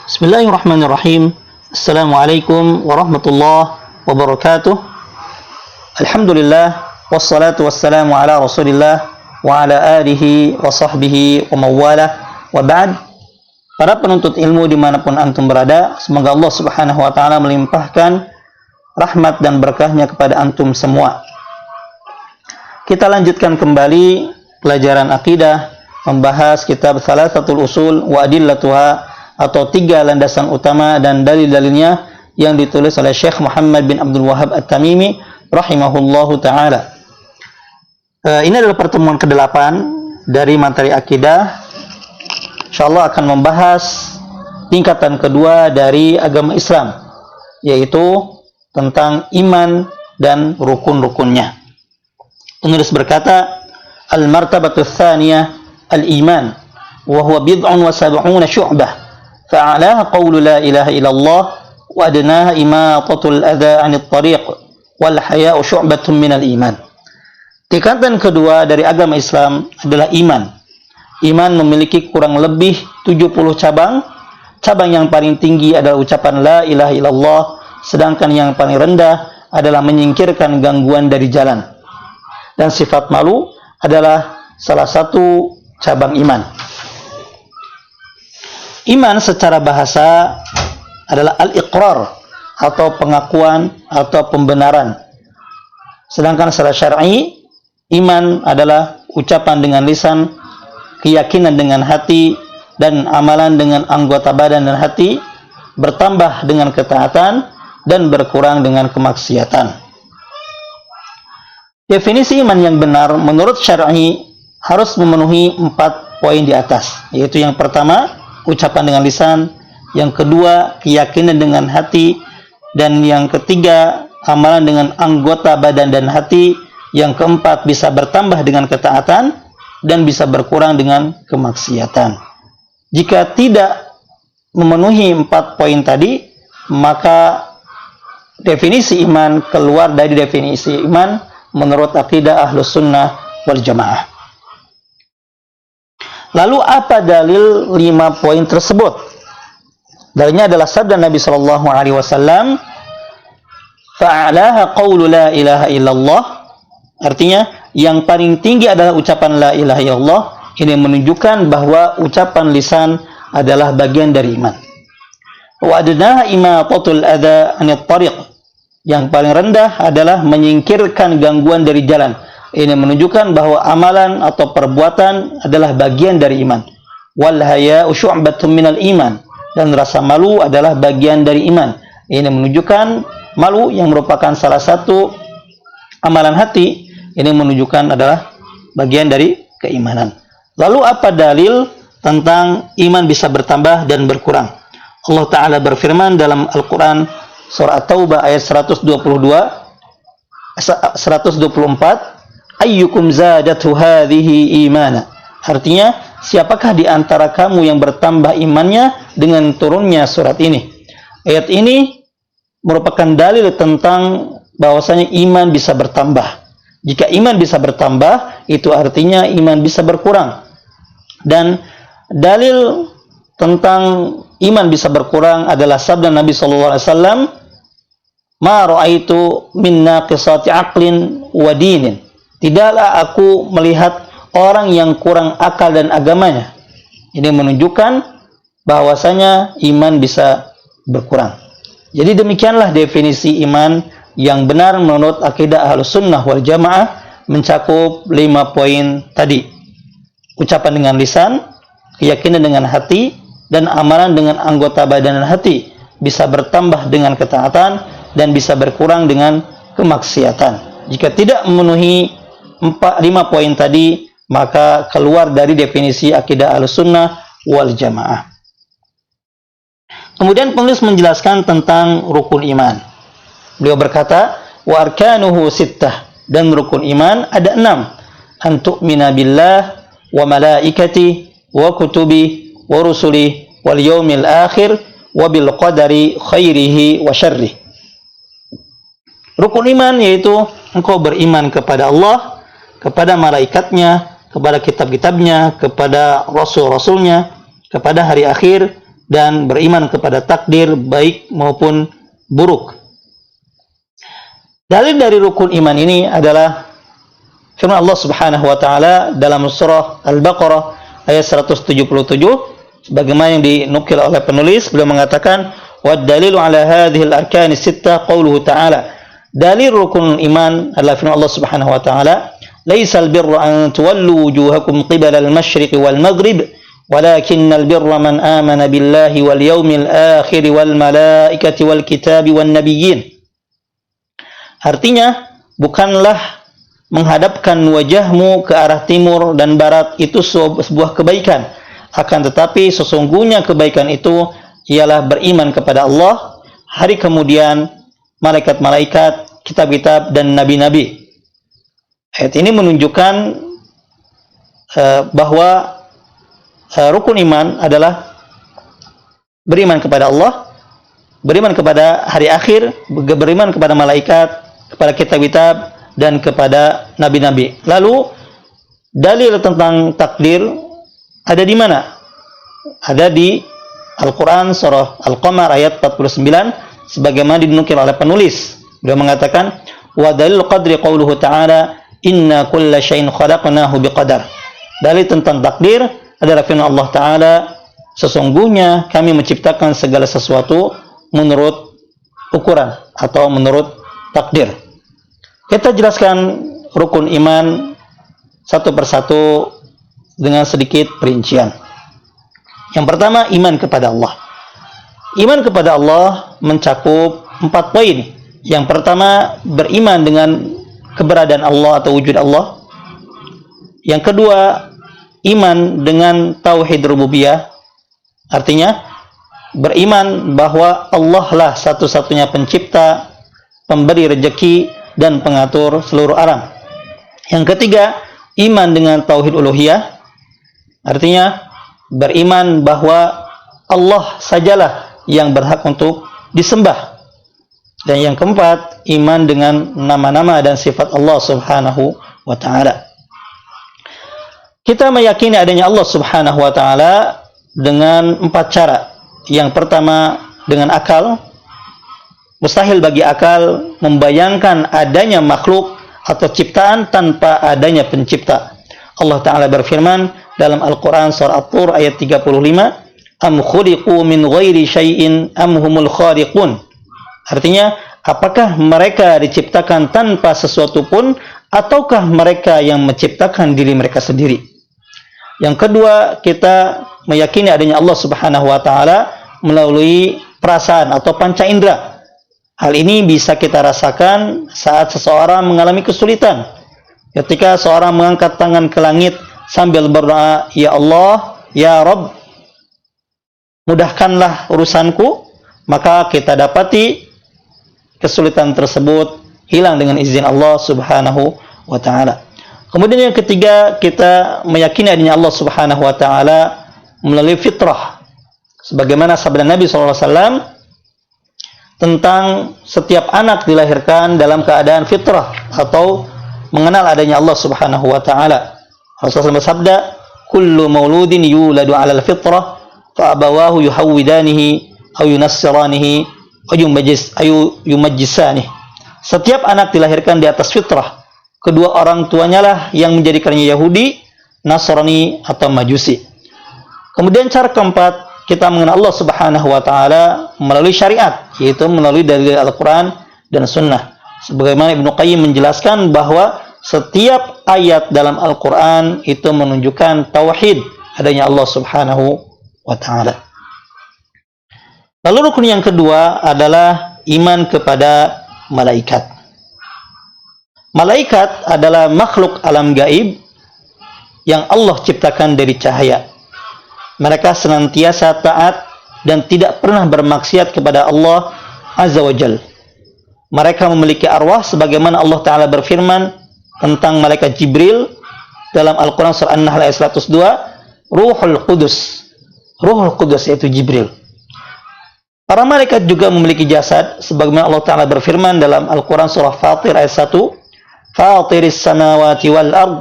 Bismillahirrahmanirrahim. Assalamualaikum warahmatullahi wabarakatuh. Alhamdulillah wassalatu wassalamu ala Rasulillah wa ala alihi wa sahbihi wa mawalah. Wa ba'd. Para penuntut ilmu dimanapun antum berada, semoga Allah Subhanahu wa taala melimpahkan rahmat dan berkahnya kepada antum semua. Kita lanjutkan kembali pelajaran akidah, membahas kitab Thalathatul Usul wa Adillatuha, atau 3 landasan utama dan dalil-dalilnya yang ditulis oleh Syekh Muhammad bin Abdul Wahhab At-Tamimi rahimahullahu taala. Ini adalah pertemuan ke-8 dari materi akidah. Insyaallah akan membahas tingkatan kedua dari agama Islam, yaitu tentang iman dan rukun-rukunnya. Penulis berkata, al-martabatu tsaniyah al-iman wa huwa bid'un wa sab'una syu'bah. فأعلاها قول لا إله إلا الله وأدناها إماطة الأذى عن الطريق والحياء شعبة من الإيمان. Tingkatan kedua dari agama Islam adalah iman. Iman memiliki kurang lebih 70 cabang. Cabang yang paling tinggi adalah ucapan la ilaha illallah, sedangkan yang paling rendah adalah menyingkirkan gangguan dari jalan. Dan sifat malu adalah salah satu cabang iman. Iman secara bahasa adalah al-iqrar atau pengakuan atau pembenaran. Sedangkan secara syar'i, iman adalah ucapan dengan lisan, keyakinan dengan hati, dan amalan dengan anggota badan dan hati, bertambah dengan ketaatan dan berkurang dengan kemaksiatan. Definisi iman yang benar menurut syar'i harus memenuhi 4 poin di atas, yaitu yang pertama, ucapan dengan lisan, yang kedua keyakinan dengan hati, dan yang ketiga amalan dengan anggota badan dan hati, yang keempat bisa bertambah dengan ketaatan dan bisa berkurang dengan kemaksiatan. Jika tidak memenuhi 4 poin tadi, maka definisi iman keluar dari definisi iman menurut akidah Ahlus Sunnah wal Jamaah. Lalu apa dalil 5 poin tersebut? Dalilnya adalah sabda Nabi sallallahu alaihi wasallam, "Fa'alaha qaulu la ilaha illallah." Artinya, yang paling tinggi adalah ucapan la ilaha illallah. Ini menunjukkan bahwa ucapan lisan adalah bagian dari iman. Wa adnaha imatatul adza 'anit thariq. Yang paling rendah adalah menyingkirkan gangguan dari jalan. Ini menunjukkan bahwa amalan atau perbuatan adalah bagian dari iman. Wal haya'u syu'batun minal iman. Dan rasa malu adalah bagian dari iman. Ini menunjukkan malu yang merupakan salah satu amalan hati. Ini menunjukkan adalah bagian dari keimanan. Lalu apa dalil tentang iman bisa bertambah dan berkurang? Allah Ta'ala berfirman dalam Al-Quran surah At-Taubah ayat 124, ayyukum zadatu hadhihi imana. Artinya, siapakah di antara kamu yang bertambah imannya dengan turunnya surat ini? Ayat ini merupakan dalil tentang bahwasanya iman bisa bertambah. Jika iman bisa bertambah, itu artinya iman bisa berkurang. Dan dalil tentang iman bisa berkurang adalah sabda Nabi sallallahu alaihi wasallam, "Ma ra'aitu min naqisati aqlin wa dinin." Tidaklah aku melihat orang yang kurang akal dan agamanya. Ini menunjukkan bahwasanya iman bisa berkurang. Jadi demikianlah definisi iman yang benar menurut akidah Ahlus Sunnah wal Jamaah, mencakup 5 poin tadi. Ucapan dengan lisan, keyakinan dengan hati, dan amalan dengan anggota badan dan hati. Bisa bertambah dengan ketaatan dan bisa berkurang dengan kemaksiatan. Jika tidak memenuhi 5 poin tadi, maka keluar dari definisi akidah Ahlussunnah wal Jamaah. Kemudian penulis menjelaskan tentang rukun iman. Beliau berkata, wa arkanuhu sittah, dan rukun iman ada 6. An tu'mina billah wa malaikati wa kutubi wa rusuli wal yaumil akhir wa bil qadari khairihi wa syarrih. Rukun iman yaitu engkau beriman kepada Allah, kepada malaikatnya, kepada kitab-kitabnya, kepada rasul-rasulnya, kepada hari akhir, dan beriman kepada takdir baik maupun buruk. Dalil dari rukun iman ini adalah firman Allah Subhanahu wa taala dalam surah Al-Baqarah ayat 177 sebagaimana yang dinukil oleh penulis. Beliau mengatakan wad dalilu ala hadhihi al-arkan as-sittah qauluhu ta'ala. Dalil rukun iman adalah firman Allah Subhanahu wa taala, "Laisal birra an tuwallu wujuhakum qibala al-masyriq wal maghrib, walakinnal birra man amana billahi wal yawmil akhir wal malaikati wal kitabi wan nabiyyin." Artinya, bukanlah menghadapkan wajahmu ke arah timur dan barat itu sebuah kebaikan. Akan tetapi sesungguhnya kebaikan itu ialah beriman kepada Allah, hari kemudian, malaikat-malaikat, kitab-kitab, dan nabi-nabi. Ayat ini menunjukkan bahwa rukun iman adalah beriman kepada Allah, beriman kepada hari akhir, beriman kepada malaikat, kepada kitab-kitab, dan kepada nabi-nabi. Lalu dalil tentang takdir ada di mana? Ada di Al-Quran surah Al-Qamar ayat 49 sebagaimana dinukil oleh penulis. Beliau mengatakan wa dalil qadri qauluhu ta'ala inna kulla syai'in khalaqnahu biqadar. Dalil tentang takdir adalah firman Allah Ta'ala, sesungguhnya kami menciptakan segala sesuatu menurut ukuran atau menurut takdir. Kita jelaskan rukun iman satu persatu dengan sedikit perincian. Yang pertama, iman kepada Allah. Iman kepada Allah mencakup 4 poin. Yang pertama, beriman dengan keberadaan Allah atau wujud Allah. Yang kedua, iman dengan tauhid rububiyah. Artinya, beriman bahwa Allah lah satu-satunya pencipta, pemberi rezeki, dan pengatur seluruh alam. Yang ketiga, iman dengan tauhid uluhiyah. Artinya, beriman bahwa Allah sajalah yang berhak untuk disembah. Dan yang keempat, iman dengan nama-nama dan sifat Allah Subhanahu wa ta'ala. Kita meyakini adanya Allah Subhanahu wa ta'ala dengan 4 cara. Yang pertama, dengan akal. Mustahil bagi akal membayangkan adanya makhluk atau ciptaan tanpa adanya pencipta. Allah Ta'ala berfirman dalam Al-Quran surah At-Tur ayat 35, Am khuliqu min ghairi syai'in am humul khaliqun. Artinya, apakah mereka diciptakan tanpa sesuatu pun ataukah mereka yang menciptakan diri mereka sendiri? Yang kedua, kita meyakini adanya Allah Subhanahu wa ta'ala melalui perasaan atau panca indera. Hal ini bisa kita rasakan saat seseorang mengalami kesulitan. Ketika seorang mengangkat tangan ke langit sambil berdoa, Ya Allah, Ya Rabb, mudahkanlah urusanku, maka kita dapati kesulitan tersebut hilang dengan izin Allah Subhanahu wa ta'ala. Kemudian yang ketiga, kita meyakini adanya Allah Subhanahu wa ta'ala melalui fitrah. Sebagaimana sabda Nabi SAW tentang setiap anak dilahirkan dalam keadaan fitrah atau mengenal adanya Allah Subhanahu wa ta'ala. Rasulullah bersabda, kullu mauludin yuladu 'alal fitrah fa abawahu yuhawwidanihi aw yunassiranihi aw yumajjisanihi. Setiap anak dilahirkan di atas fitrah. Kedua orang tuanya lah yang menjadikannya Yahudi, Nasrani atau Majusi. Kemudian cara keempat, kita mengenal Allah Subhanahu wa ta'ala melalui syariat, yaitu melalui dalil Al-Quran dan Sunnah. Sebagaimana Ibnu Qayyim menjelaskan bahwa setiap ayat dalam Al-Quran itu menunjukkan tauhid adanya Allah Subhanahu wa ta'ala. Lalu rukun yang kedua adalah iman kepada malaikat. Malaikat adalah makhluk alam gaib yang Allah ciptakan dari cahaya. Mereka senantiasa taat dan tidak pernah bermaksiat kepada Allah Azza wa Jal. Mereka memiliki arwah sebagaimana Allah Ta'ala berfirman tentang malaikat Jibril dalam Al-Quran surah An-Nahl ayat 102, Ruhul Qudus. Ruhul Qudus yaitu Jibril. Para malaikat juga memiliki jasad sebagaimana Allah Ta'ala berfirman dalam Al-Quran surah Fatir ayat 1, Fatiris samawati wal ard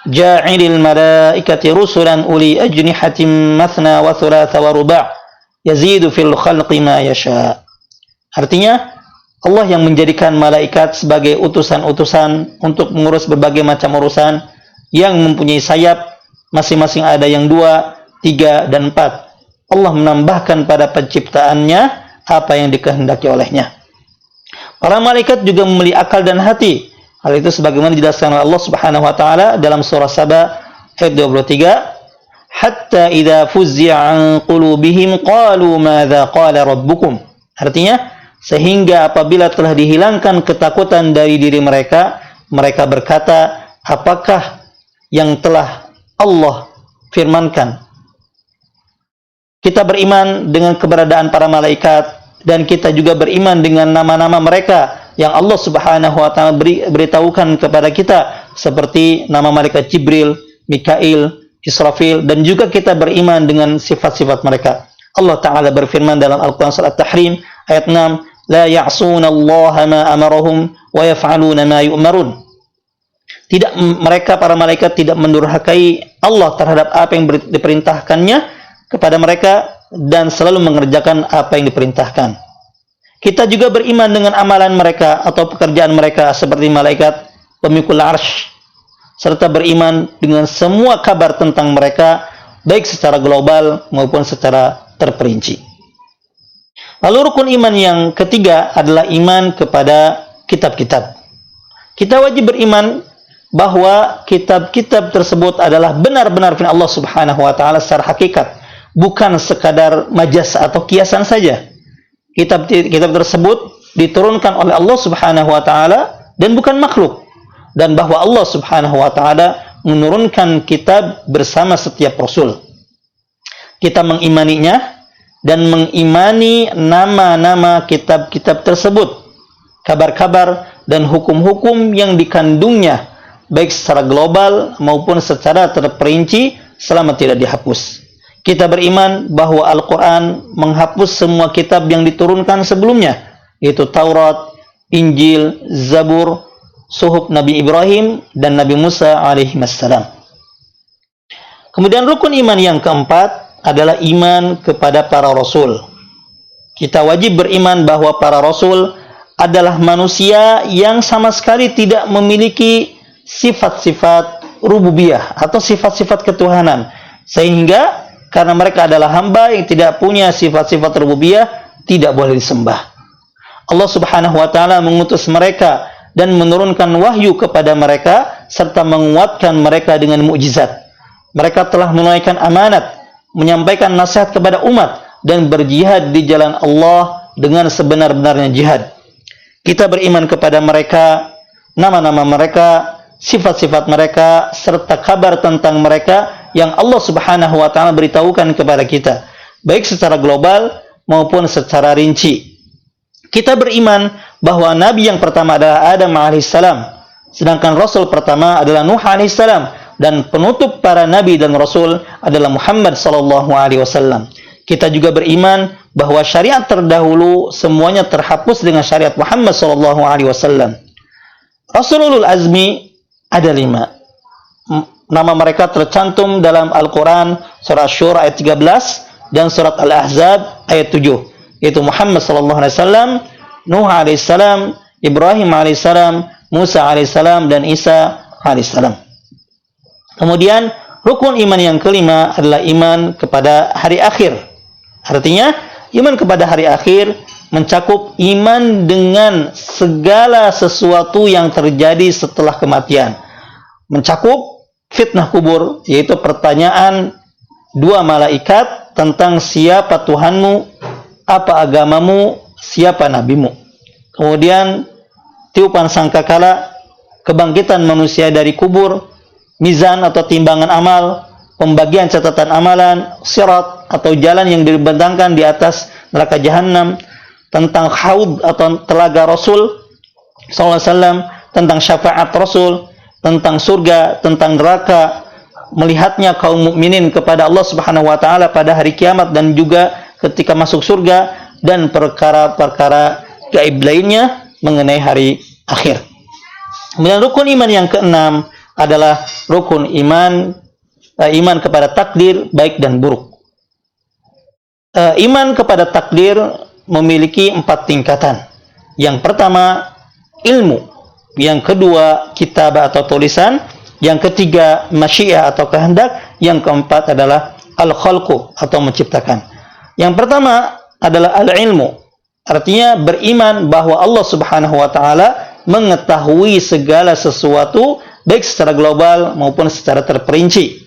ja'ilil malaikati rusulan uli ajnihatin mathna wa thulatha wa ruba' yazidu fil khalqi ma yasha. Artinya Allah yang menjadikan malaikat sebagai utusan-utusan untuk mengurus berbagai macam urusan, yang mempunyai sayap, masing-masing ada yang 2, 3, dan 4. Allah menambahkan pada penciptaannya apa yang dikehendaki olehnya. Para malaikat juga memiliki akal dan hati. Hal itu sebagaimana dijelaskan oleh Allah Subhanahu wa taala dalam surah Saba ayat 23, hatta idza fuzzi'a an qulubihim qalu madza qala rabbukum. Artinya, sehingga apabila telah dihilangkan ketakutan dari diri mereka, mereka berkata, apakah yang telah Allah firmankan? Kita beriman dengan keberadaan para malaikat, dan kita juga beriman dengan nama-nama mereka yang Allah Subhanahu wa taala beritahukan kepada kita, seperti nama malaikat Jibril, Mikail, Israfil, dan juga kita beriman dengan sifat-sifat mereka. Allah Ta'ala berfirman dalam Al-Quran Surah At-Tahrim ayat 6, la ya'sunallaha ma amarahum wa yaf'aluna ma yu'marun. Tidak, mereka para malaikat tidak mendurhakai Allah terhadap apa yang diperintahkannya kepada mereka, dan selalu mengerjakan apa yang diperintahkan. Kita juga beriman dengan amalan mereka atau pekerjaan mereka seperti malaikat pemikul arsy, serta beriman dengan semua kabar tentang mereka, baik secara global maupun secara terperinci. Lalu rukun iman yang ketiga adalah iman kepada kitab-kitab. Kita wajib beriman bahwa kitab-kitab tersebut adalah benar-benar firman Allah Subhanahu wa taala secara hakikat, bukan sekadar majas atau kiasan saja. Kitab-kitab tersebut diturunkan oleh Allah Subhanahu wa taala dan bukan makhluk, dan bahwa Allah Subhanahu wa taala menurunkan kitab bersama setiap rasul. Kita mengimaninya dan mengimani nama-nama kitab-kitab tersebut, kabar-kabar dan hukum-hukum yang dikandungnya, baik secara global maupun secara terperinci selama tidak dihapus. Kita beriman bahwa Al-Quran menghapus semua kitab yang diturunkan sebelumnya, yaitu Taurat, Injil, Zabur, Suhuf Nabi Ibrahim dan Nabi Musa alaihissalam. Kemudian rukun iman yang keempat adalah iman kepada para rasul. Kita wajib beriman bahwa para rasul adalah manusia yang sama sekali tidak memiliki sifat-sifat rububiyah atau sifat-sifat ketuhanan, sehingga karena mereka adalah hamba yang tidak punya sifat-sifat rububiyah, tidak boleh disembah. Allah Subhanahu wa taala mengutus mereka dan menurunkan wahyu kepada mereka serta menguatkan mereka dengan mukjizat. Mereka telah menunaikan amanat, menyampaikan nasihat kepada umat, dan berjihad di jalan Allah dengan sebenar-benarnya jihad. Kita beriman kepada mereka, nama-nama mereka, sifat-sifat mereka, serta kabar tentang mereka yang Allah Subhanahu wa taala beritahukan kepada kita, baik secara global maupun secara rinci. Kita beriman bahwa nabi yang pertama adalah Adam alaihissalam, sedangkan rasul pertama adalah Nuh alaihissalam, dan penutup para nabi dan rasul adalah Muhammad sallallahu alaihi wasallam. Kita juga beriman bahwa syariat terdahulu semuanya terhapus dengan syariat Muhammad sallallahu alaihi wasallam. Rasulul Azmi ada 5. Nama mereka tercantum dalam Al-Quran surah Syura ayat 13 dan surat Al-Ahzab ayat 7, yaitu Muhammad sallallahu alaihi wasallam, Nuh alaihissalam, Ibrahim alaihissalam, Musa alaihissalam, dan Isa alaihissalam. Kemudian rukun iman yang kelima adalah iman kepada hari akhir. Artinya iman kepada hari akhir mencakup iman dengan segala sesuatu yang terjadi setelah kematian, mencakup fitnah kubur, yaitu pertanyaan 2 malaikat tentang siapa Tuhanmu, apa agamamu, siapa nabimu. Kemudian tiupan sangkakala, kebangkitan manusia dari kubur, mizan atau timbangan amal, pembagian catatan amalan, sirat atau jalan yang dibentangkan di atas neraka jahanam, tentang haud atau telaga Rasul sallallahu alaihi wasallam, tentang syafaat Rasul, tentang surga, tentang neraka, melihatnya kaum mukminin kepada Allah Subhanahu wa taala pada hari kiamat dan juga ketika masuk surga, dan perkara-perkara gaib lainnya mengenai hari akhir. Kemudian rukun iman yang keenam adalah rukun iman kepada takdir baik dan buruk. Iman kepada takdir memiliki 4 tingkatan. Yang pertama, ilmu. Yang kedua, kitab atau tulisan. Yang ketiga, masyiah atau kehendak. Yang keempat adalah al-khalqu atau menciptakan. Yang pertama adalah al-ilmu. Artinya beriman bahwa Allah Subhanahu wa taala mengetahui segala sesuatu baik secara global maupun secara terperinci.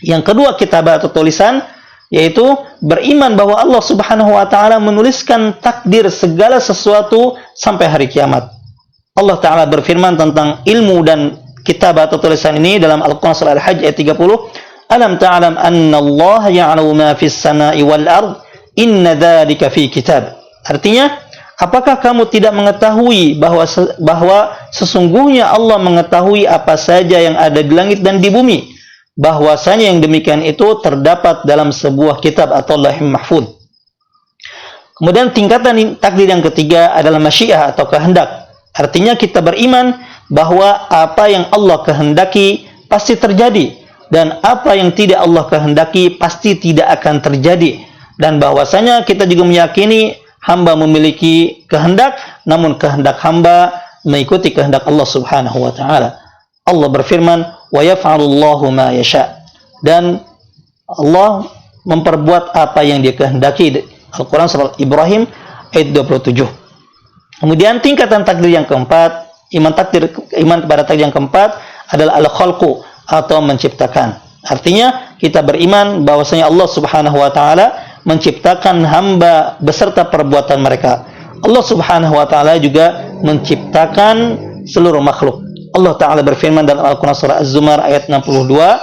Yang kedua, kitab atau tulisan, yaitu beriman bahwa Allah Subhanahu wa taala menuliskan takdir segala sesuatu sampai hari kiamat. Allah taala berfirman tentang ilmu dan kitab atau tulisan ini dalam Al-Qur'an surah Al-Hajj ayat 30, "Alam ta'lam anna Allah ya'lamu ma fis sama'i wal ard, inna dzalika fi kitab." Artinya, apakah kamu tidak mengetahui bahwa sesungguhnya Allah mengetahui apa saja yang ada di langit dan di bumi? Bahwasanya yang demikian itu terdapat dalam sebuah kitab atau Lauhul Mahfuz. Kemudian tingkatan takdir yang ketiga adalah masyiah atau kehendak. Artinya kita beriman bahwa apa yang Allah kehendaki pasti terjadi dan apa yang tidak Allah kehendaki pasti tidak akan terjadi. Dan bahwasanya kita juga meyakini hamba memiliki kehendak, namun kehendak hamba mengikuti kehendak Allah Subhanahu wa taala. Allah berfirman, "Wa yaf'alullahu ma yasha." Dan Allah memperbuat apa yang Dia kehendaki. Al-Qur'an surah Ibrahim ayat 27. Kemudian tingkatan takdir yang keempat, iman kepada takdir yang keempat adalah al-khalqu atau menciptakan. Artinya kita beriman bahwasanya Allah Subhanahu wa taala menciptakan hamba beserta perbuatan mereka. Allah Subhanahu wa taala juga menciptakan seluruh makhluk. Allah taala berfirman dalam Al-Qur'an surah Az-Zumar ayat 62,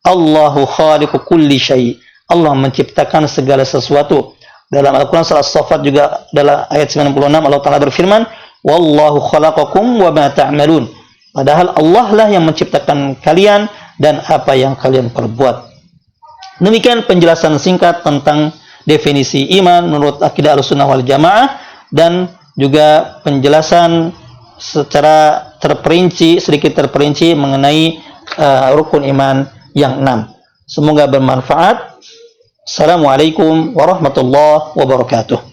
"Allahu khaliqu kulli syai." Allah menciptakan segala sesuatu. Dalam Al-Qur'an surah As-Saffat juga dalam ayat 96 Allah taala berfirman, "Wallahu khalaqakum wa ma ta'malun." Padahal Allah lah yang menciptakan kalian dan apa yang kalian perbuat. Demikian penjelasan singkat tentang definisi iman menurut akidah Ahlussunnah wal Jamaah dan juga penjelasan secara sedikit terperinci mengenai rukun iman yang 6. Semoga bermanfaat. Assalamualaikum warahmatullahi wabarakatuh.